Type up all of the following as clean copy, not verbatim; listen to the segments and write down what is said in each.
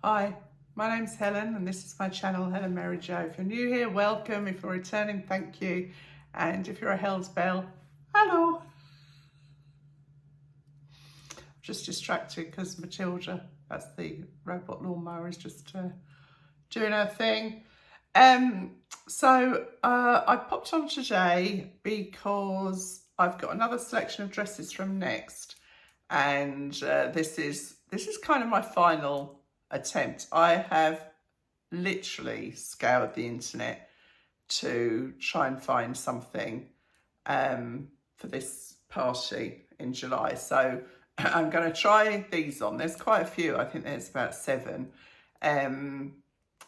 Hi, my name's Helen and this is my channel, Helen Mary Jo. If you're new here, welcome. If you're returning, thank you. And if you're a Hell's Bell, hello. Just distracted because Matilda, that's the robot lawnmower, is just doing her thing. So I popped on today because I've got another selection of dresses from Next, and this is kind of my final attempt. I have literally scoured the internet to try and find something for this party in July. So I'm going to try these on. There's quite a few. I think there's about 7. And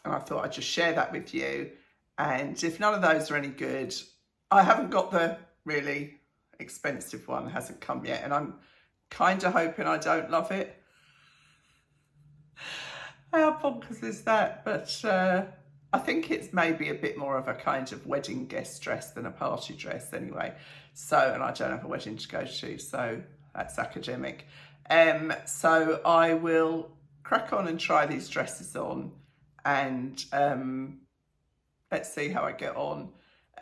I thought I'd just share that with you. And if none of those are any good, I haven't got the really expensive one, it hasn't come yet. And I'm kind of hoping I don't love it. How bonkers is that? But I think it's maybe a bit more of a kind of wedding guest dress than a party dress anyway. So, and I don't have a wedding to go to, so that's academic. So I will crack on and try these dresses on, and let's see how I get on.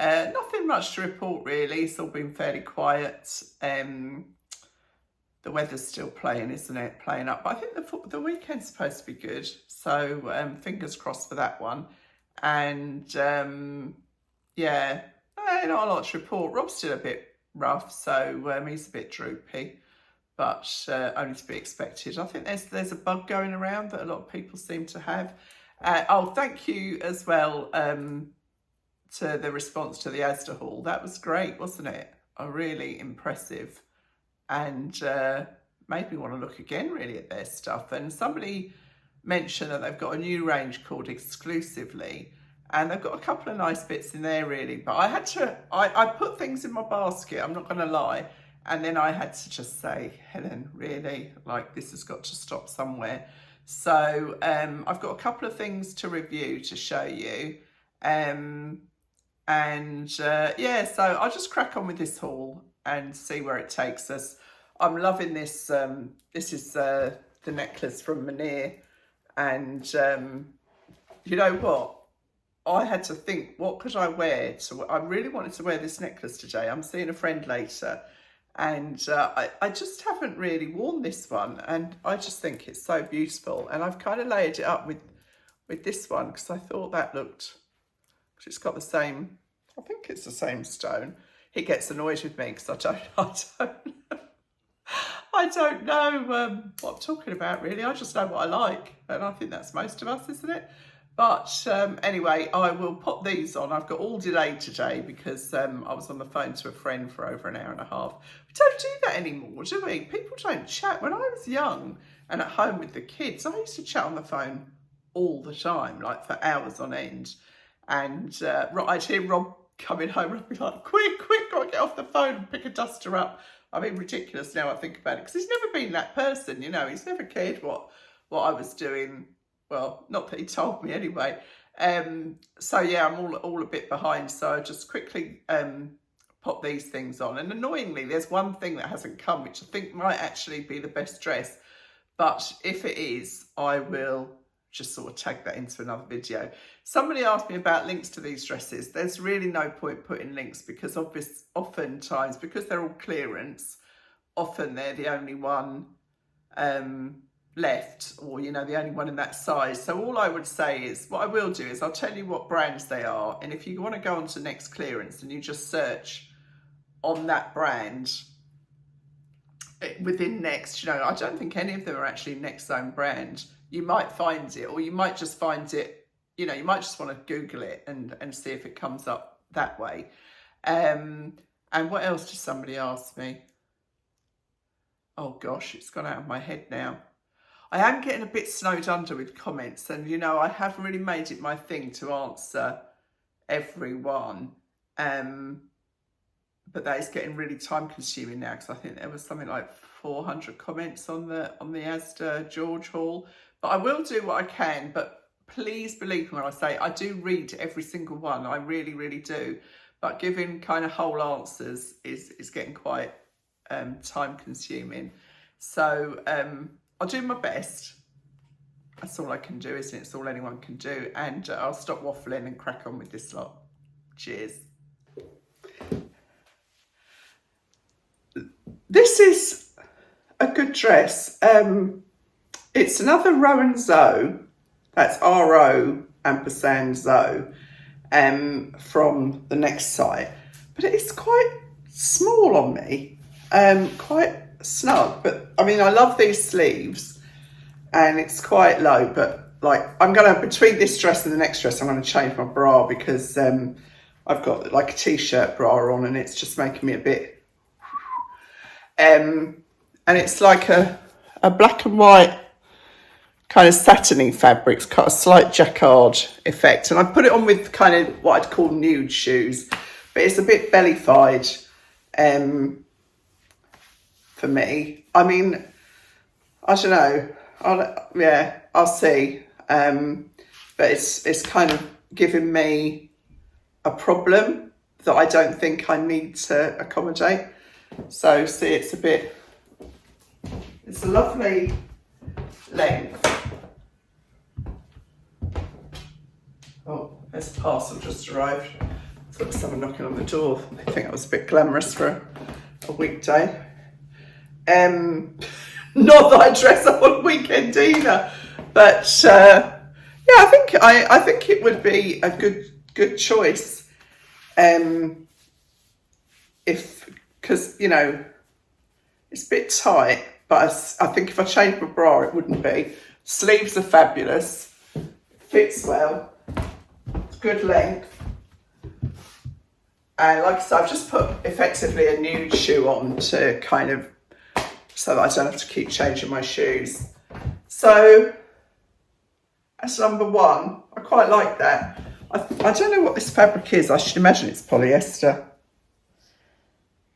Nothing much to report really, it's all been fairly quiet. The weather's still playing, isn't it? Playing up. But I think the weekend's supposed to be good. So fingers crossed for that one. And yeah, not a lot to report. Rob's still a bit rough, so he's a bit droopy, but only to be expected. I think there's a bug going around that a lot of people seem to have. Oh, thank you as well to the response to the Asda haul. That was great, wasn't it? Really impressive. And made me want to look again really at their stuff. And somebody mentioned that they've got a new range called Exclusively, and they've got a couple of nice bits in there really. But I put things in my basket, I'm not going to lie, and then I had to just say, Helen, really, like, this has got to stop somewhere. So I've got a couple of things to review to show you. Yeah, so I'll just crack on with this haul and see where it takes us. I'm loving this. This is the necklace from Manir, and you know what? I had to think, what could I wear? I really wanted to wear this necklace today. I'm seeing a friend later, and I just haven't really worn this one, and I just think it's so beautiful. And I've kind of layered it up with this one because I thought that looked, because it's got the same, I think it's the same stone. He gets annoyed with me because I don't know what I'm talking about really. I just know what I like, and I think that's most of us, isn't it? But anyway, I will pop these on. I've got all delayed today because I was on the phone to a friend for over an hour and a half. We don't do that anymore, do we? People don't chat. When I was young and at home with the kids, I used to chat on the phone all the time, like for hours on end. And I'd hear Rob coming home and I'd be like, quick, got to get off the phone and pick a duster up. I mean, ridiculous now I think about it, because he's never been that person, you know. He's never cared what I was doing. Well, not that he told me anyway. So yeah, I'm all a bit behind. So I just quickly pop these things on. And annoyingly, there's one thing that hasn't come, which I think might actually be the best dress. But if it is, I will just sort of tag that into another video. Somebody asked me about links to these dresses. There's really no point putting links because oftentimes, because they're all clearance, often they're the only one left, or you know, the only one in that size. So all I would say is, what I will do is I'll tell you what brands they are, and if you want to go on to Next Clearance and you just search on that brand within Next, you know, I don't think any of them are actually Next's own brand. You might find it, or you might just find it, you know, you might just want to Google it and see if it comes up that way. And what else did somebody ask me? Oh gosh, it's gone out of my head now. I am getting a bit snowed under with comments, and you know, I haven't really made it my thing to answer everyone. But that is getting really time consuming now, because I think there was something like 400 comments on the Asda George haul. But I will do what I can, but please believe me when I say I do read every single one. I really, really do. But giving kind of whole answers is getting quite time consuming. So I'll do my best. That's all I can do, isn't it? It's all anyone can do. And I'll stop waffling and crack on with this lot. Cheers. This is a good dress. It's another Rowanzo. That's R-O ampersand Zo from the next site. But it's quite small on me. Quite snug. But I mean, I love these sleeves. And it's quite low. But like, I'm going to, between this dress and the next dress, I'm going to change my bra because I've got like a t-shirt bra on and it's just making me a bit... and it's like a black and white kind of satiny fabric. It's got a slight jacquard effect. And I put it on with kind of what I'd call nude shoes. But it's a bit belly-fied for me. I mean, I don't know. I'll see. But it's kind of giving me a problem that I don't think I need to accommodate. So see, it's a lovely length. Oh, there's a parcel just arrived. I thought there was someone knocking on the door. I think it was a bit glamorous for a weekday. Not that I dress up on a weekend either, but yeah, I think it would be a good choice. Because, you know, it's a bit tight, but I think if I changed my bra, it wouldn't be. Sleeves are fabulous, fits well, good length. And like I said, I've just put effectively a nude shoe on to kind of, so that I don't have to keep changing my shoes. So that's number one. I quite like that. I don't know what this fabric is. I should imagine it's polyester.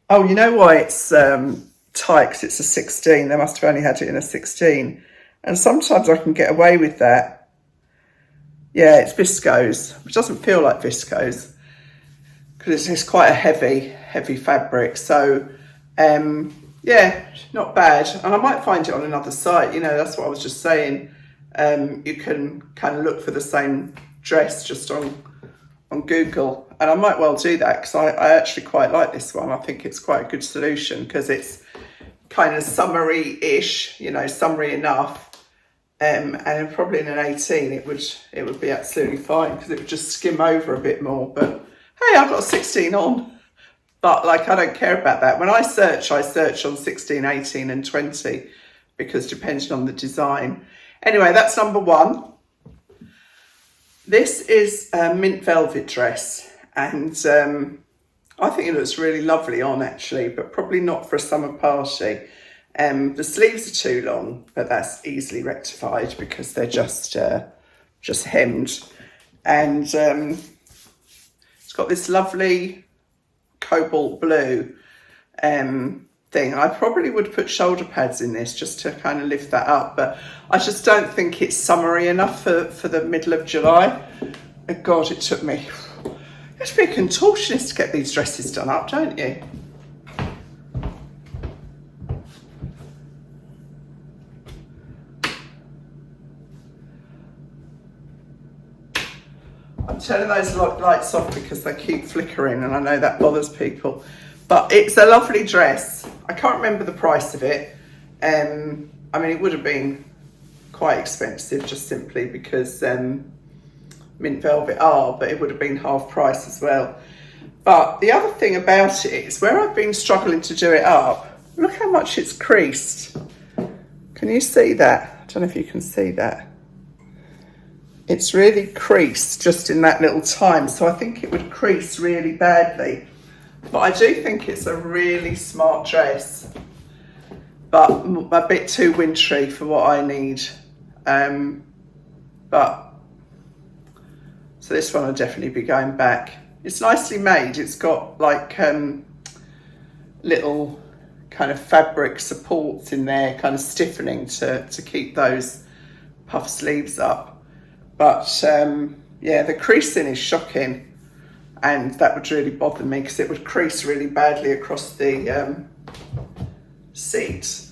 Oh, you know why it's tight? Because it's a 16. They must have only had it in a 16. And sometimes I can get away with that. Yeah, it's viscose, which doesn't feel like viscose because it's quite a heavy fabric. So, yeah, not bad. And I might find it on another site. You know, that's what I was just saying. You can kind of look for the same dress just on Google. And I might well do that because I actually quite like this one. I think it's quite a good solution because it's kind of summery-ish, you know, summery enough. And probably in an 18, it would be absolutely fine because it would just skim over a bit more. But hey, I've got a 16 on. But like, I don't care about that. When I search on 16, 18 and 20 because depending on the design. Anyway, that's number one. This is a mint velvet dress. And I think it looks really lovely on actually, but probably not for a summer party. The sleeves are too long, but that's easily rectified because they're just hemmed. And it's got this lovely cobalt blue thing. I probably would put shoulder pads in this just to kind of lift that up, but I just don't think it's summery enough for the middle of July. Oh God, it took me... You have to be a contortionist to get these dresses done up, don't you? I'm turning those lights off because they keep flickering and I know that bothers people. But it's a lovely dress. I can't remember the price of it. I mean, it would have been quite expensive just simply because mint velvet are, but it would have been half price as well. But the other thing about it is where I've been struggling to do it up, look how much it's creased. Can you see that? I don't know if you can see that. It's really creased just in that little time. So I think it would crease really badly. But I do think it's a really smart dress, but a bit too wintry for what I need. But so this one I'll definitely be going back. It's nicely made. It's got like little kind of fabric supports in there, kind of stiffening to keep those puff sleeves up. But yeah, the creasing is shocking. And that would really bother me because it would crease really badly across the seat.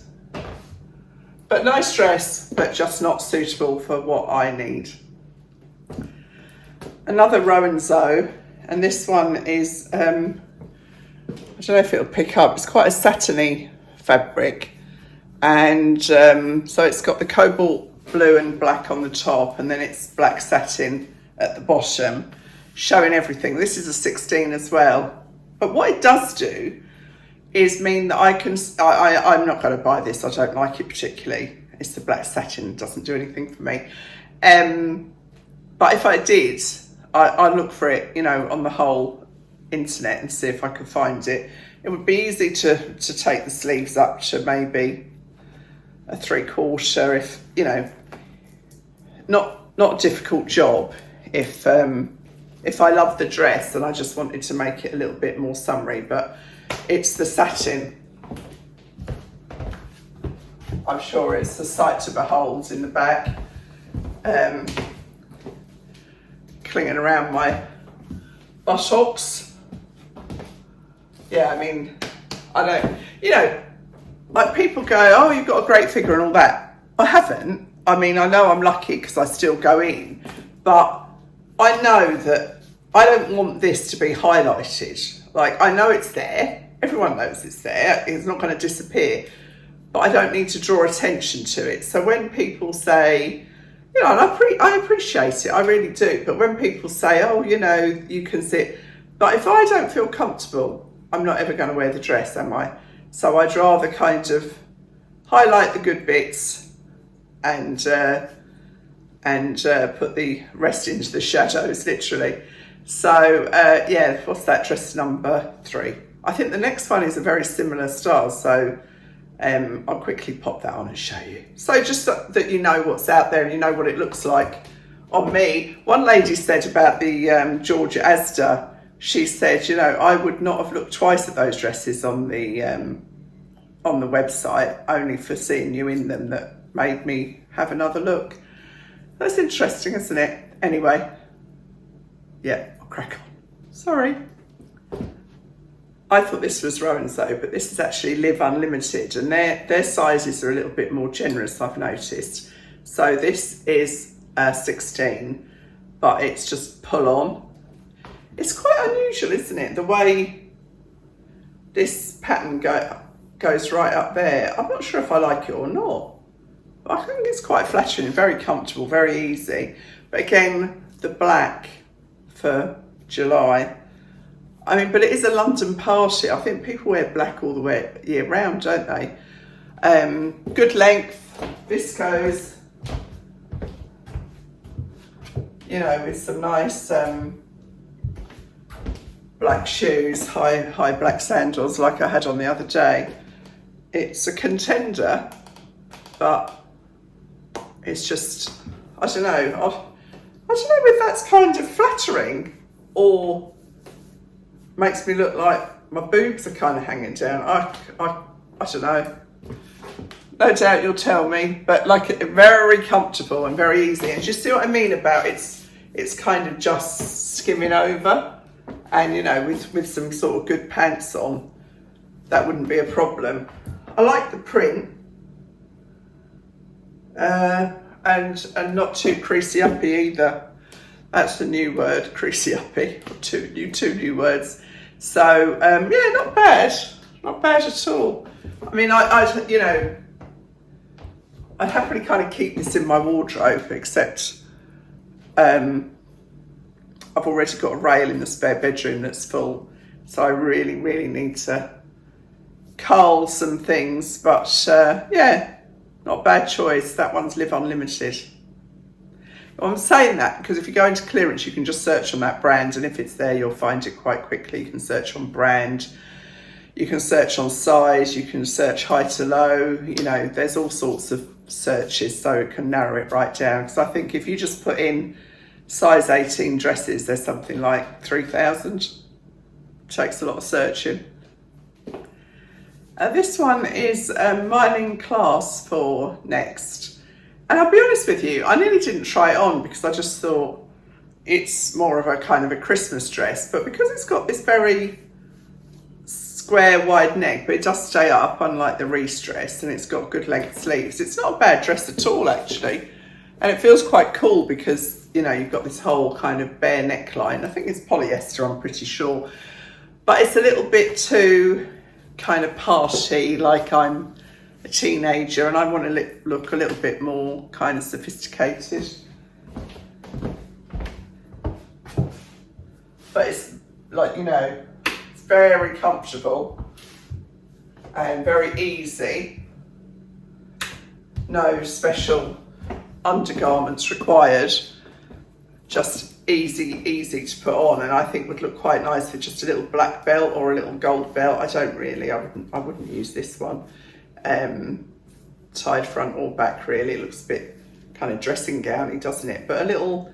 But nice dress, but just not suitable for what I need. Another Rowanzo, and this one is, I don't know if it'll pick up, it's quite a satiny fabric. And so it's got the cobalt blue and black on the top, and then it's black satin at the bottom, showing everything. This is a 16 as well. But what it does do is mean that I'm not going to buy this. I don't like it particularly. It's the black satin, doesn't do anything for me. But if I did, I'd look for it, you know, on the whole internet and see if I could find it. It would be easy to take the sleeves up to maybe a 3/4, if, you know, not a difficult job if I love the dress and I just wanted to make it a little bit more summery. But it's the satin. I'm sure it's a sight to behold in the back. Clinging around my buttocks. Yeah, I mean, I don't, you know, like people go, oh, you've got a great figure and all that. I haven't. I mean, I know I'm lucky because I still go in, but I know that I don't want this to be highlighted. Like, I know it's there. Everyone knows it's there. It's not going to disappear, but I don't need to draw attention to it. So when people say, you know, and I appreciate it, I really do. But when people say, oh, you know, you can sit, but if I don't feel comfortable, I'm not ever going to wear the dress, am I? So I'd rather kind of highlight the good bits and put the rest into the shadows, literally. So yeah, what's that, dress number 3? I think the next one is a very similar style, so I'll quickly pop that on and show you. So just so that you know what's out there and you know what it looks like on me. One lady said about the Georgia Asda, she said, you know, I would not have looked twice at those dresses on the website, only for seeing you in them that made me have another look. That's interesting, isn't it? Anyway, yeah, I'll crack on. Sorry. I thought this was Rowanzo, but this is actually Live Unlimited, and their sizes are a little bit more generous, I've noticed. So this is 16, but it's just pull on. It's quite unusual, isn't it? The way this pattern goes right up there. I'm not sure if I like it or not. I think it's quite flattering, very comfortable, very easy. But again, the black for July. I mean, but it is a London party. I think people wear black all the way year round, don't they? Good length, viscose. You know, with some nice black shoes, high black sandals like I had on the other day. It's a contender, but it's just, I don't know. I don't know if that's kind of flattering or makes me look like my boobs are kind of hanging down. I don't know. No doubt you'll tell me, but like very comfortable and very easy. And do you see what I mean about it's kind of just skimming over, and you know, with some sort of good pants on, that wouldn't be a problem. I like the print, and not too creasy uppy either. That's a new word, creasy uppy. Two new words. So yeah, not bad at all. I mean, I you know, I'd happily kind of keep this in my wardrobe, except I've already got a rail in the spare bedroom that's full, so I really need to cull some things. But yeah, not a bad choice. That one's Live Unlimited. I'm saying that because if you go into clearance, you can just search on that brand, and if it's there, you'll find it quite quickly. You can search on brand, you can search on size, you can search high to low. You know, there's all sorts of searches, so it can narrow it right down. Because I think if you just put in size 18 dresses, there's something like 3,000. Takes a lot of searching. This one is Mining Class for Next. And I'll be honest with you, I nearly didn't try it on because I just thought it's more of a kind of a Christmas dress. But because it's got this very square wide neck, but it does stay up unlike the Reese dress, and it's got good length sleeves. It's not a bad dress at all actually, and it feels quite cool because, you know, you've got this whole kind of bare neckline. I think it's polyester, I'm pretty sure, but it's a little bit too kind of party, like I'm a teenager and I want to look a little bit more kind of sophisticated. But it's like, you know, it's very comfortable and very easy. No special undergarments required. Just easy to put on, and I think would look quite nice with just a little black belt or a little gold belt. I wouldn't use this one tied front or back really. It looks a bit kind of dressing gowny, doesn't it? But a little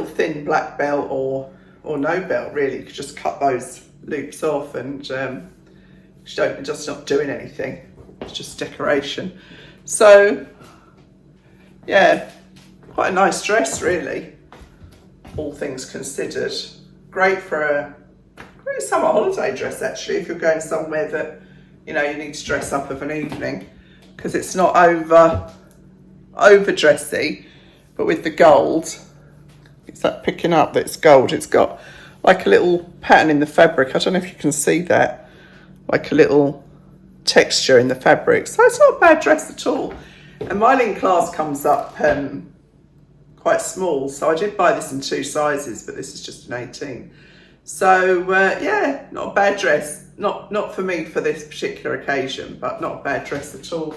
thin black belt or no belt really. You could just cut those loops off, and it's just not doing anything. It's just decoration. So yeah, quite a nice dress really, all things considered. Great for a summer holiday dress actually, if you're going somewhere that, you know, you need to dress up of an evening, because it's not over dressy, but with the gold, is that picking up that it's gold? It's got like a little pattern in the fabric. I don't know if you can see that, like a little texture in the fabric. So it's not a bad dress at all. And my linen class comes up quite small, so I did buy this in 2 sizes, but this is just an 18. So yeah, not a bad dress. Not for me for this particular occasion, but not a bad dress at all.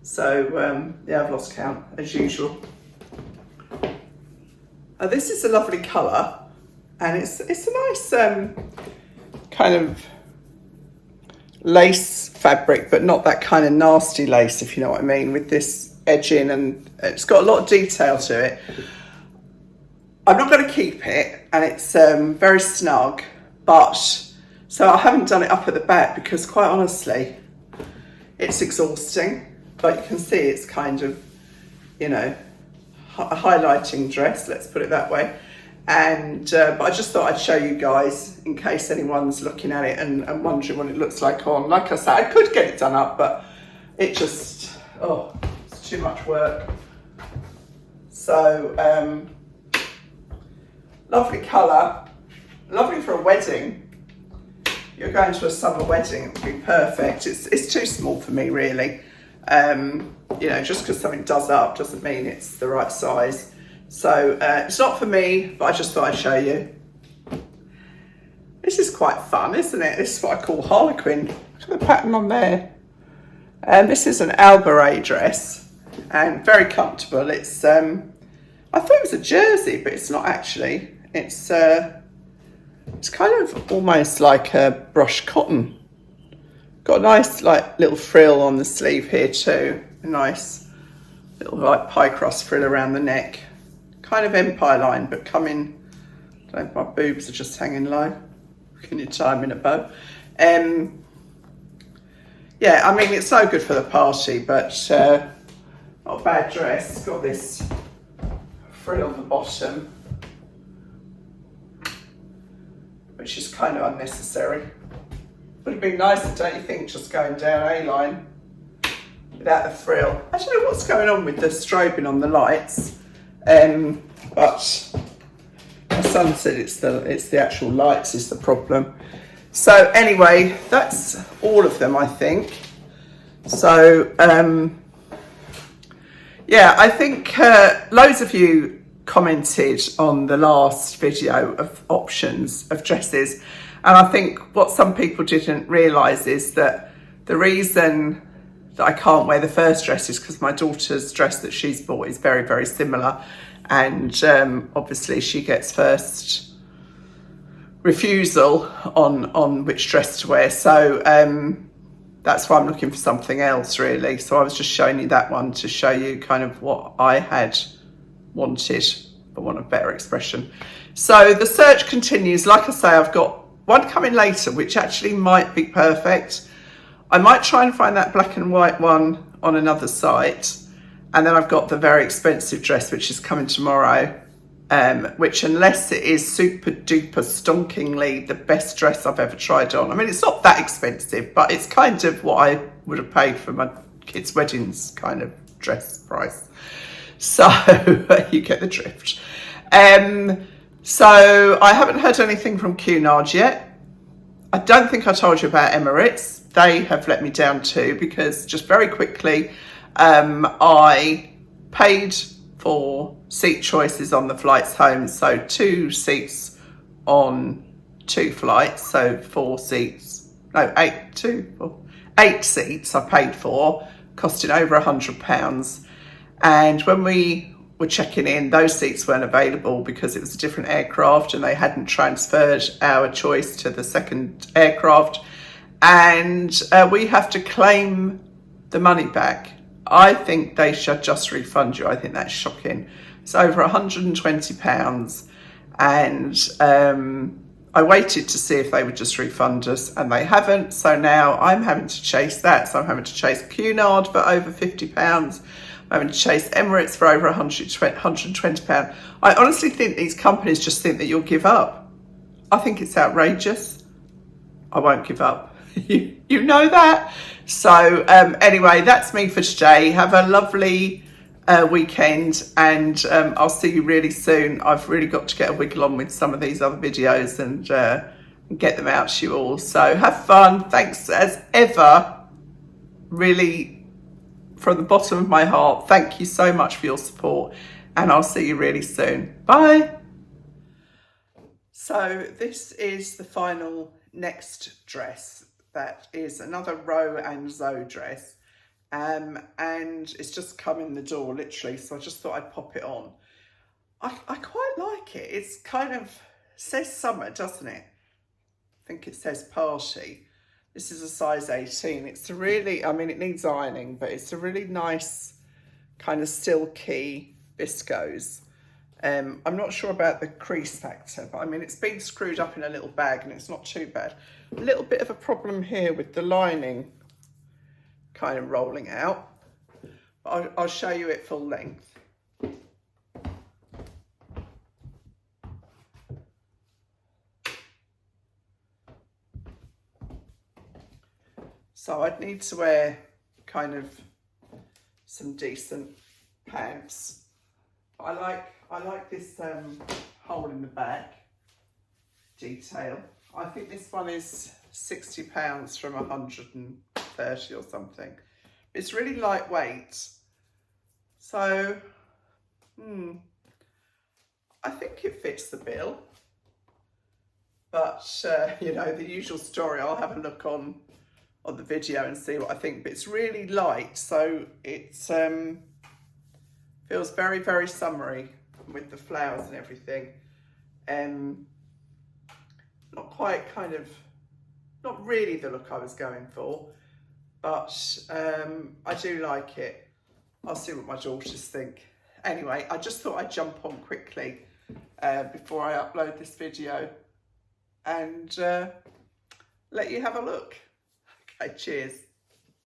So yeah, I've lost count as usual. This is a lovely colour, and it's a nice kind of lace fabric, but not that kind of nasty lace, if you know what I mean, with this edging, and it's got a lot of detail to it. I'm not going to keep it, and it's very snug, but so I haven't done it up at the back because quite honestly it's exhausting. But you can see it's kind of, you know, a highlighting dress, let's put it that way. And but I just thought I'd show you guys in case anyone's looking at it and wondering what it looks like on. Like I said, I could get it done up, but it just, oh, it's too much work. So lovely colour, lovely for a wedding. You're going to a summer wedding, it would be perfect. It's too small for me really. You know, just because something does up doesn't mean it's the right size. So it's not for me, but I just thought I'd show you. This is quite fun, isn't it? This is what I call Harlequin. Look at the pattern on there. This is an Albaray dress, and very comfortable. It's I thought it was a jersey, but it's not actually. It's kind of almost like a brushed cotton. Got a nice like little frill on the sleeve here too. A nice little like pie cross frill around the neck. Kind of empire line, but coming, I don't know if my boobs are just hanging low. Can you tie them in a bow? Yeah, I mean, it's no good for the party, but not a bad dress. It's got this frill on the bottom, which is kind of unnecessary. Would have been nicer, don't you think, just going down A-line without the frill. I don't know what's going on with the strobing on the lights, but my son said it's the actual lights is the problem. So anyway, that's all of them, I think. So yeah, I think loads of you commented on the last video of options of dresses. And I think what some people didn't realise is that the reason that I can't wear the first dress is because my daughter's dress that she's bought is very, very similar. And obviously she gets first refusal on which dress to wear. So that's why I'm looking for something else really. So I was just showing you that one to show you kind of what I had wanted, for want of a better expression. So the search continues. Like I say, I've got one coming later, which actually might be perfect. I might try and find that black and white one on another site. And then I've got the very expensive dress, which is coming tomorrow. which, unless it is super duper stonkingly the best dress I've ever tried on. I mean, it's not that expensive, but it's kind of what I would have paid for my kids' weddings kind of dress price. So you get the drift. So I haven't heard anything from Cunard yet. I don't think I told you about Emirates. They have let me down too, because just very quickly, I paid for seat choices on the flights home. So 2 seats on 2 flights. So 4 seats, no, 8 seats I paid for, costing over £100. And when we were checking in, those seats weren't available because it was a different aircraft and they hadn't transferred our choice to the second aircraft. And we have to claim the money back. I think they should just refund you. I think that's shocking. It's over £120. And I waited to see if they would just refund us, and they haven't. So now I'm having to chase that. So I'm having to chase Cunard for over £50. I'm having to chase Emirates for over £120. I honestly think these companies just think that you'll give up. I think it's outrageous. I won't give up. You know that. So anyway, that's me for today. Have a lovely weekend, and I'll see you really soon. I've really got to get a wiggle on with some of these other videos and get them out to you all. So have fun. Thanks as ever, really, from the bottom of my heart. Thank you so much for your support, and I'll see you really soon. Bye. So this is the final next dress. That is another Rowanzo dress, and it's just come in the door literally, so I just thought I'd pop it on. I quite like it. It's kind of says summer, doesn't it? I think it says party. This is a size 18. It's a really, I mean, it needs ironing, but it's a really nice kind of silky viscose. I'm not sure about the crease factor, but I mean, it's been screwed up in a little bag and it's not too bad. A little bit of a problem here with the lining kind of rolling out, but I'll show you it full length. So I'd need to wear kind of some decent pants. I like this hole in the back detail. I think this one is £60 from 130 or something. It's really lightweight. So, I think it fits the bill. But, you know, the usual story, I'll have a look on the video and see what I think. But it's really light, so it feels very, very summery with the flowers and everything. Not quite kind of, not really the look I was going for, but I do like it. I'll see what my daughters think. Anyway, I just thought I'd jump on quickly before I upload this video and let you have a look. Okay, cheers.